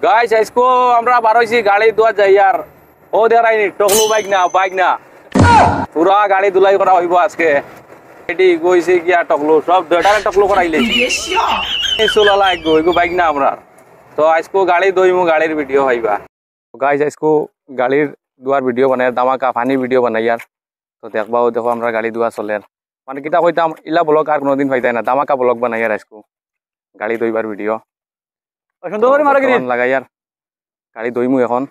guys আজকে আমরা বার হইছি গাড়ি ধোয়া যাই আর ও দেখাইনি টকলু বাইক না পুরা গাড়ি ধুলাই করা হইব আজকে এটি কইছে কি আর টকলু সব দুটারে টকলু করাইলে চলালা গইগো বাইক না আমরা তো আজকে গাড়ি ধইমু গাড়ির ভিডিও হইবা গাইস আজকে গাড়ির দুয়ার ভিডিও বানাই দামাকা ফানি ভিডিও বানাই আর তো দেখবাও দেখো আমরা গাড়ি ধোয়া চলের মানে কিটা কইতাম ইলা ব্লগ আর কোনোদিন পাইতাই না দামাকা ব্লগ বানাই আর আজকে গাড়ি ধইবার ভিডিও সুন্দর করে মারো গিরি লাগাই আর গাড়ি ধইমু এখন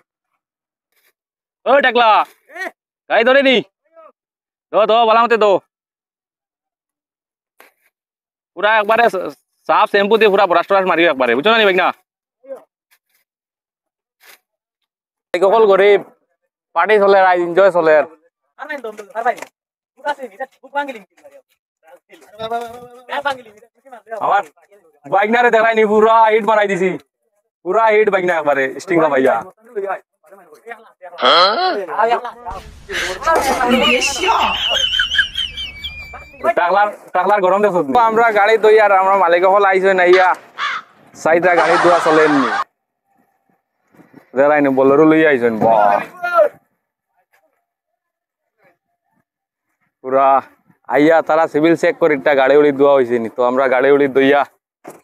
ও টাকলা গাড়ি ধরে নি দো বালামতে দো পুরা একবারে সাফ শ্যাম্পু দিয়ে পুরা ব্রাশ ট্রাশ মারিও একবারে বুঝছো না নি ভাই না সকল গরিব পার্টি চলে রাই এনজয় চলে আমার বাইক না রে দেখাইনি পুরা হিট বানাই দিছি পুরা হিট বাইক না একবারে স্টিংকা ভাইয়া টাকলার গরম দেখো আমরা গাড়ি ধুই আর আমরা মালিক হল আইছে না ইয়া সাইডা গাড়ি ধোয়া চলেননি দেখাইনি বলেরো লই আইছেন বাহ পুরা আইয়া তারা সিভিল চেক করে একটা গাড়ি উড়ি ধোয়া হয়েছে নি তো আমরা গাড়ি উড়ি ধুইয়া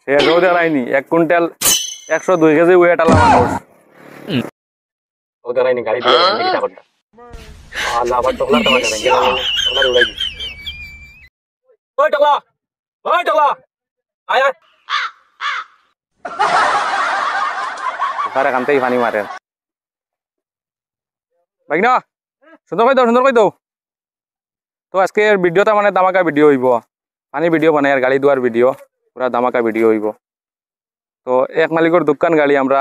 সে রোদ দেখাইনি 1 কুইন্টাল 102 কেজি ওয়েট আলা মানুষ ও দেখাইনি গাড়ি ধোয়া কিটা করতে আল্লাহ আবার টকলা টকলা টকলা উড়াই দি ওই টকলা আয় সারা কামতেই পানি মারে ভাই না সুন্দর কই দাও তো আজকের ভিডিওটা মানে দামাকা ভিডিও হইব পানি ভিডিও বানাই আর গাড়ি ধোয়ার ভিডিও পুরা দামাকা ভিডিও হইব তো এক মালিকর দোকান গাড়ি আমরা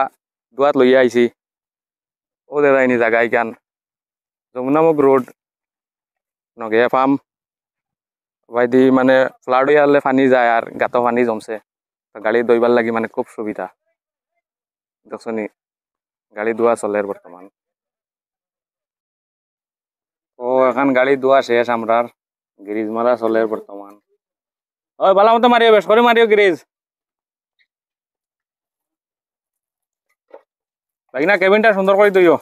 ধোয়াত লইয়া আইছি ও দেখাইনি জায়গায় কান যমুনামুখ রোড নগিয়া ফার্ম বাইদি মানে ফ্লাড হয়ে আসলে পানি যায় আর গাতো পানি জমছে তো গাড়ি ধোইবার লাগি মানে খুব সুবিধা দেখছনি গাড়ি ধোয়া চলে বর্তমান ও এখন গাড়ি ধোয়া শেষ আমরার গ্রিজ মারা চলে বর্তমান ওই ভালো মতো মারিও বেশ করে মারিও গ্রিজ তাই না কেবিনটা সুন্দর করে দিও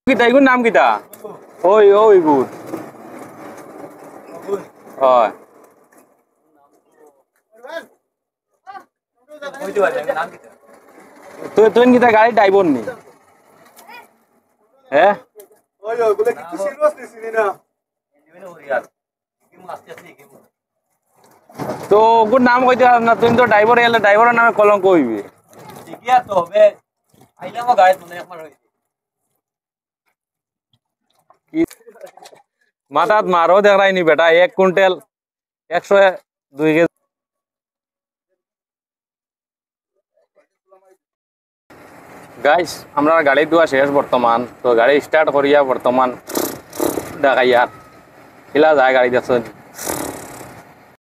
কিতা ইগুর নাম কিতা ওই গুড হয় তুই কিতা গাড়ি ড্রাইভার নি হ্যাঁ তো ওগুর নাম কইতে না তুই তো ড্রাইভার এলে ড্রাইভারের নামে কলঙ্ক হইবি ঠিকই তো হবে আইলাম গাড়ি মনে একবার হইছে মাথাত মারো দেখাইনি বেটা 1 কুইন্টাল 102 কেজি গাইস আমরা গাড়ি ধোয়া শেষ বর্তমান তো গাড়ি স্টার্ট করিয়া বর্তমান দেখাইয়া হিলা যায় গাড়ি দেখছেন